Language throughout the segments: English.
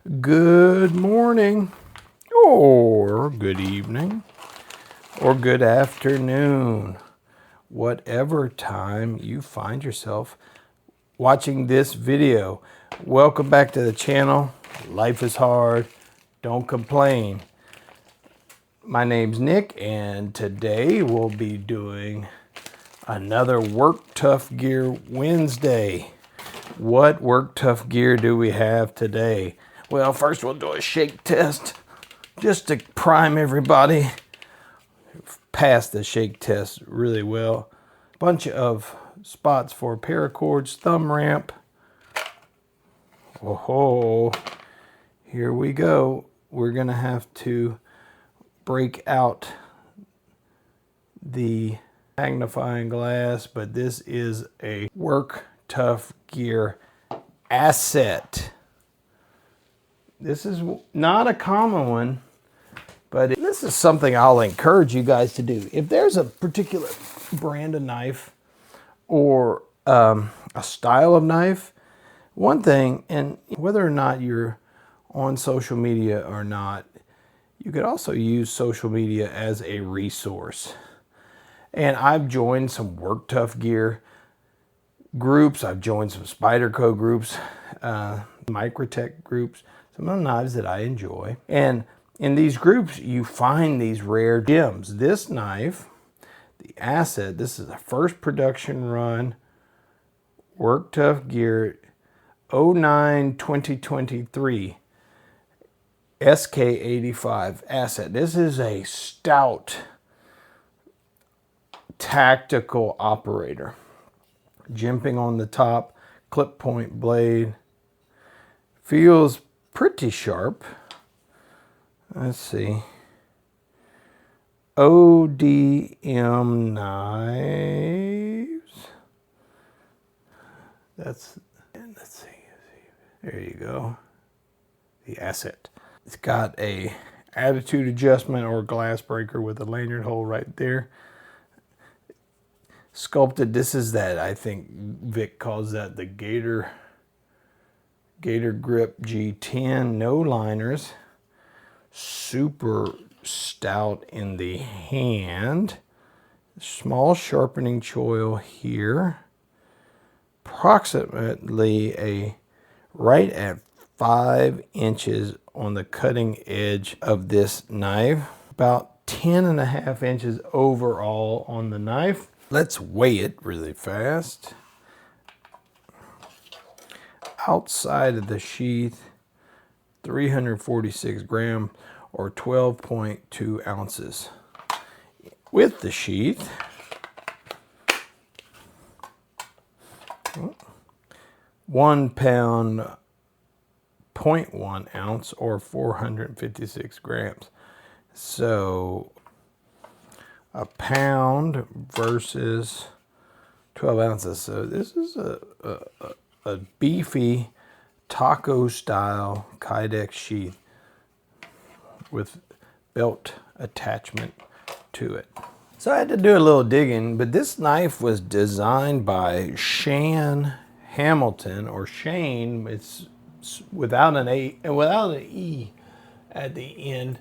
Good morning, or good evening, or good afternoon, whatever time you find yourself watching this video. Welcome back to the channel. Life is hard, don't complain. My name's Nick, and today we'll be doing another Work Tuff Gear Wednesday. What Work Tuff Gear do we have today? Well, first we'll do a shake test just to prime everybody. Passed the shake test really well. Bunch of spots for paracords, thumb ramp. Oh, here we go. We're gonna have to break out the magnifying glass, but this is a Work Tuff Gear Asset. This is not a common one, but this is something I'll encourage you guys to do. If there's a particular brand of knife or a style of knife, one thing, and whether or not you're on social media or not, you could also use social media as a resource. And I've joined some Work Tuff Gear groups. I've joined some Spyderco groups, Microtech groups, some of the knives that I enjoy. And in these groups, you find these rare gems. This knife, the Asset, this is a first production run Work Tuff Gear 09-2023 SK85 Asset. This is a stout tactical operator. Jimping on the top, clip point blade. Feels pretty sharp. Let's see. ODM knives. Let's see. There you go. The Asset. It's got a attitude adjustment or glass breaker with a lanyard hole right there. Sculpted, this is that, I think Vic calls that the Gator Grip G10, no liners, super stout in the hand, small sharpening choil here, approximately right at 5 inches on the cutting edge of this knife, about 10.5 inches overall on the knife. Let's weigh it really fast. Outside of the sheath, 346 grams or 12.2 ounces. With the sheath, 1 pound, 0.1 ounce or 456 grams. So a pound versus 12 ounces. So this is a beefy taco style Kydex sheath with belt attachment to it. So I had to do a little digging, but this knife was designed by Shan Hamilton, or Shane. It's without an A and without an E at the end.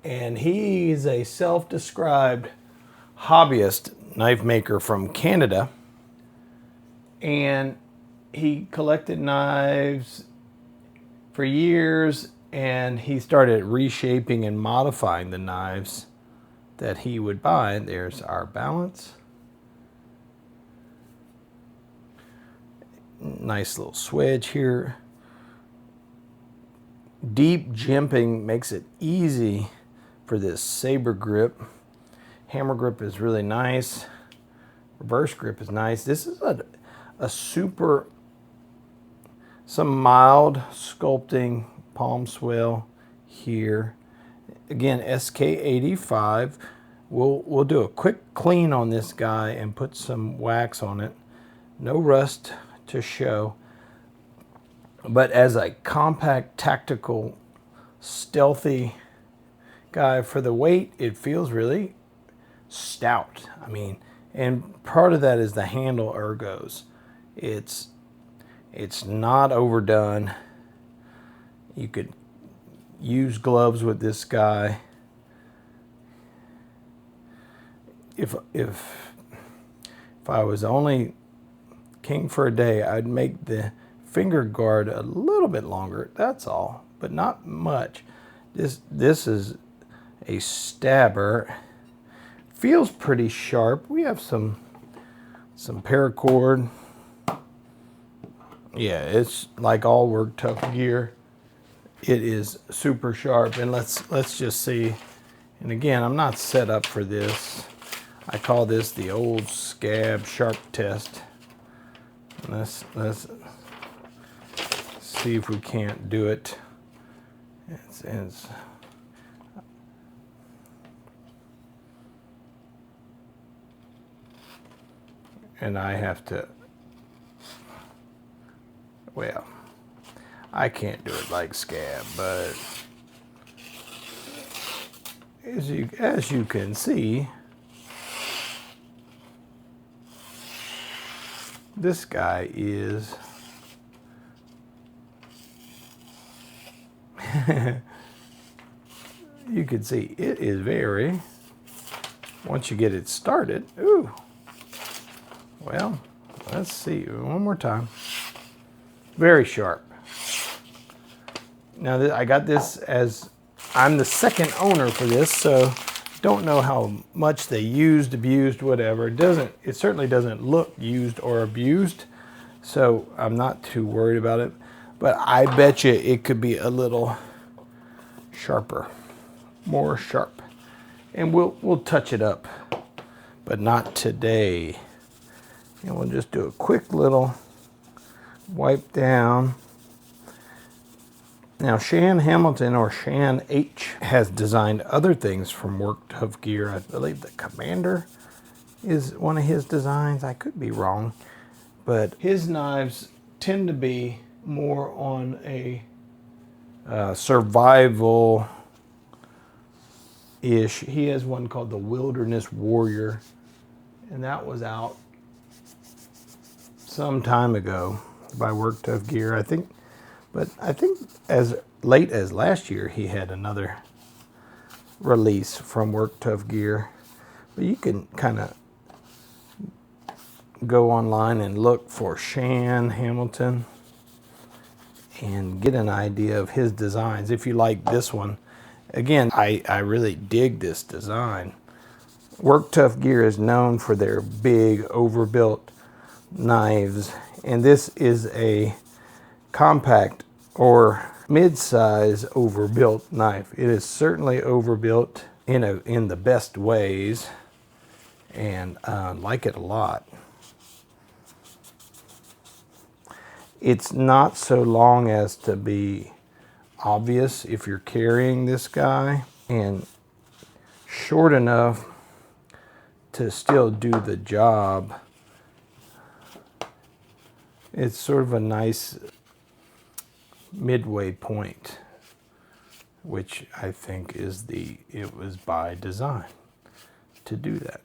And he's a self-described hobbyist knife maker from Canada. And he collected knives for years, and he started reshaping and modifying the knives that he would buy. There's our balance. Nice little swedge here. Deep jimping makes it easy for this Saber grip. Hammer grip is really nice. Reverse grip is nice. This is a super, some mild sculpting palm swell here. Again, SK85. We'll do a quick clean on this guy and put some wax on it. No rust to show. But as a compact, tactical, stealthy guy, for the weight, it feels really stout. I mean, and part of that is the handle ergos. It's not overdone. You could use gloves with this guy. If I was only king for a day, I'd make the finger guard a little bit longer. That's all, but not much. This is a stabber. Feels pretty sharp. We have some paracord. Yeah, it's like all Work Tuff gear. It is super sharp, and let's just see. And again, I'm not set up for this. I call this the old scab sharp test. Let's see if we can't do it. And I have to, well, I can't do it like scab, but as you can see, this guy is you can see it is very, once you get it started, ooh, well, let's see one more time. Very sharp. Now I got this as, I'm the second owner for this, so don't know how much they used, abused, whatever. It certainly doesn't look used or abused, so I'm not too worried about it. But I bet you it could be a little sharper, more sharp. And we'll touch it up, but not today. And we'll just do a quick little wipe down. Now Shan Hamilton, or Shan H, has designed other things from Work Tuff Gear. I believe the Commander is one of his designs. I could be wrong, but his knives tend to be more on a survival-ish. He has one called the Wilderness Warrior, and that was out some time ago by Work Tuff Gear, I think. But I think as late as last year, he had another release from Work Tuff Gear. But you can kind of go online and look for Shan Hamilton and get an idea of his designs. If you like this one, again, I really dig this design. Work Tuff Gear is known for their big overbuilt knives, and this is a compact or mid-size overbuilt knife. It is certainly overbuilt in the best ways, and like it a lot. It's not so long as to be obvious if you're carrying this guy, and short enough to still do the job. It's sort of a nice midway point, which I think is it was by design to do that.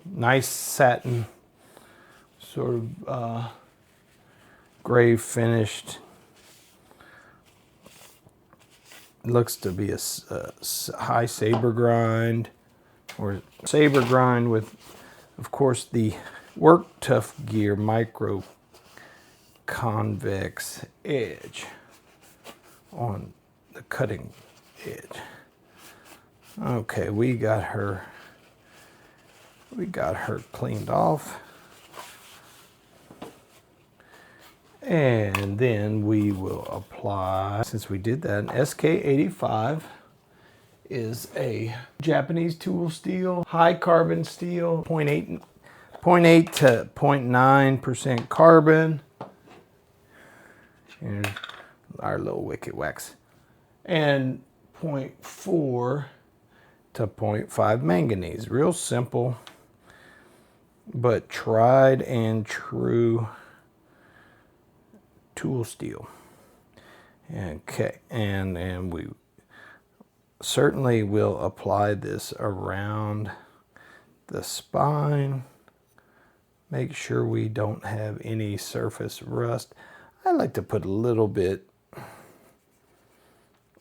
Nice satin, sort of gray finished. Looks to be a high saber grind, or saber grind with, of course, the Work Tuff Gear micro convex edge on the cutting edge. Okay, we got her cleaned off, and then we will apply, since we did that, an SK85 is a Japanese tool steel, high carbon steel, 0.8 to 0.9% carbon. Here's our little wicked wax. And 0.4 to 0.5 manganese. Real simple, but tried and true tool steel. Okay, and we certainly will apply this around the spine. Make sure we don't have any surface rust. I like to put a little bit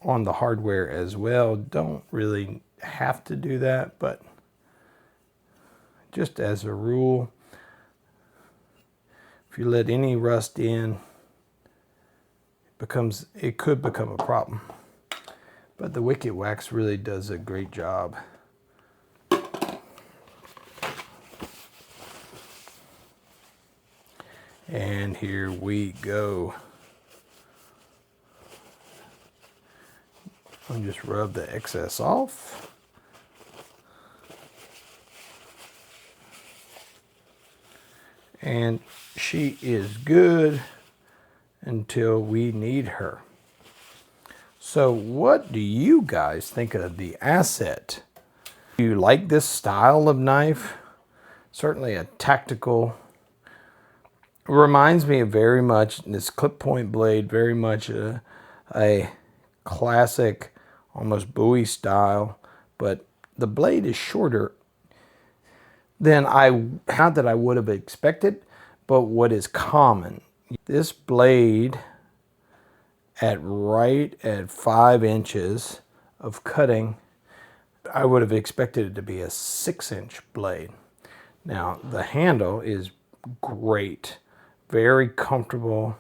on the hardware as well. Don't really have to do that, but just as a rule, if you let any rust in, it could become a problem. But the Wicked Wax really does a great job. And here we go. I'll just rub the excess off. And she is good until we need her. So what do you guys think of the Asset? Do you like this style of knife? Certainly a tactical. Reminds me of very much, this clip point blade, very much a classic, almost Bowie style, but the blade is shorter than not that I would have expected, but what is common. This blade right at 5 inches of cutting, I would have expected it to be a 6-inch blade. Now the handle is great, very comfortable,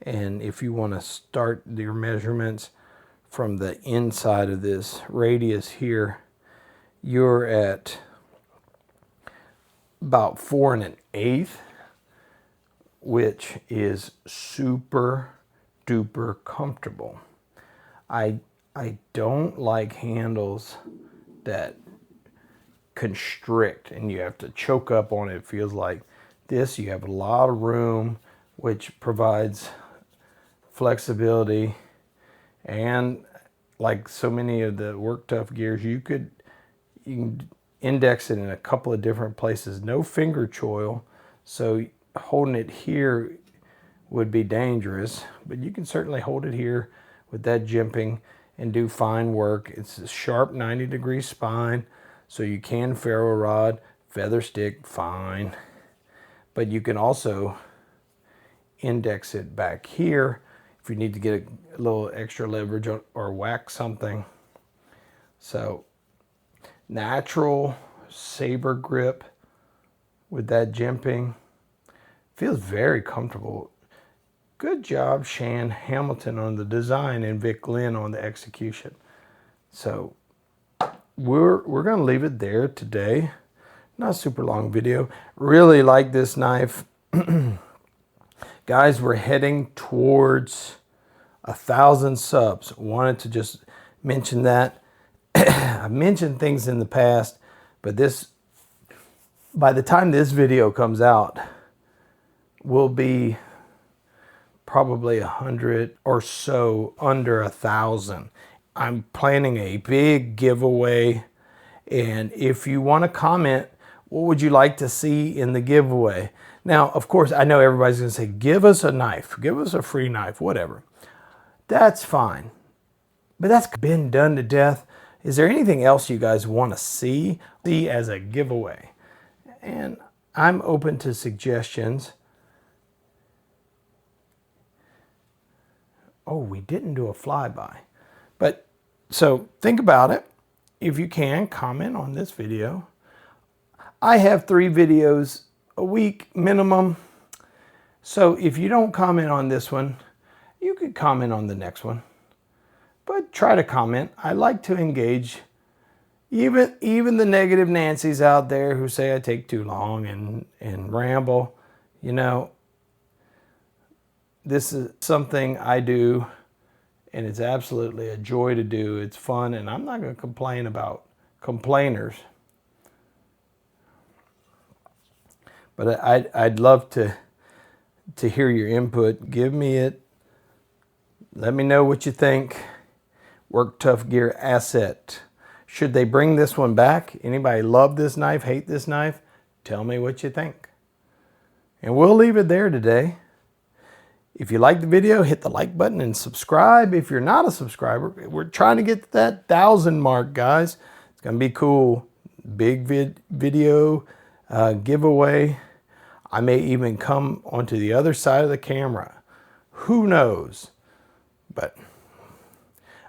and if you want to start your measurements from the inside of this radius here, you're at about 4 1/8, which is super duper comfortable. I don't like handles that constrict and you have to choke up on it. It feels like this, you have a lot of room, which provides flexibility. And like so many of the Work Tuff gears, you can index it in a couple of different places. No finger choil, so holding it here would be dangerous, but you can certainly hold it here with that jimping and do fine work. It's a sharp 90-degree spine, so you can ferro rod, feather stick, fine. But you can also index it back here if you need to get a little extra leverage or whack something. So natural Saber grip with that jimping. Feels very comfortable. Good job, Shan Hamilton, on the design and Vic Lynn on the execution. So we're going to leave it there today. Not a super long video. Really like this knife. Guys, we're heading towards 1,000 subs. Wanted to just mention that. I've mentioned things in the past, but by the time this video comes out, will be probably 100 or so under 1,000. I'm planning a big giveaway, and if you want to comment, what would you like to see in the giveaway? Now, of course, I know everybody's going to say, give us a knife, give us a free knife, whatever. That's fine, but that's been done to death. Is there anything else you guys want to see as a giveaway? And I'm open to suggestions. Oh, we didn't do a flyby. But so think about it. If you can, comment on this video. I have 3 videos a week minimum. So if you don't comment on this one, you could comment on the next one. But try to comment. I like to engage. Even the negative Nancys out there who say I take too long and ramble, you know, this is something I do, and it's absolutely a joy to do. It's fun, and I'm not going to complain about complainers. But I'd love to hear your input. Give me it. Let me know what you think. Work Tuff Gear Asset. Should they bring this one back? Anybody love this knife, hate this knife? Tell me what you think. And we'll leave it there today. If you like the video, hit the like button and subscribe. If you're not a subscriber, we're trying to get to that 1,000 mark, guys. It's going to be cool. Big video giveaway. I may even come onto the other side of the camera. Who knows? But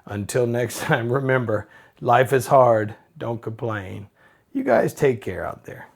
Until next time, remember, life is hard. Don't complain. You guys take care out there.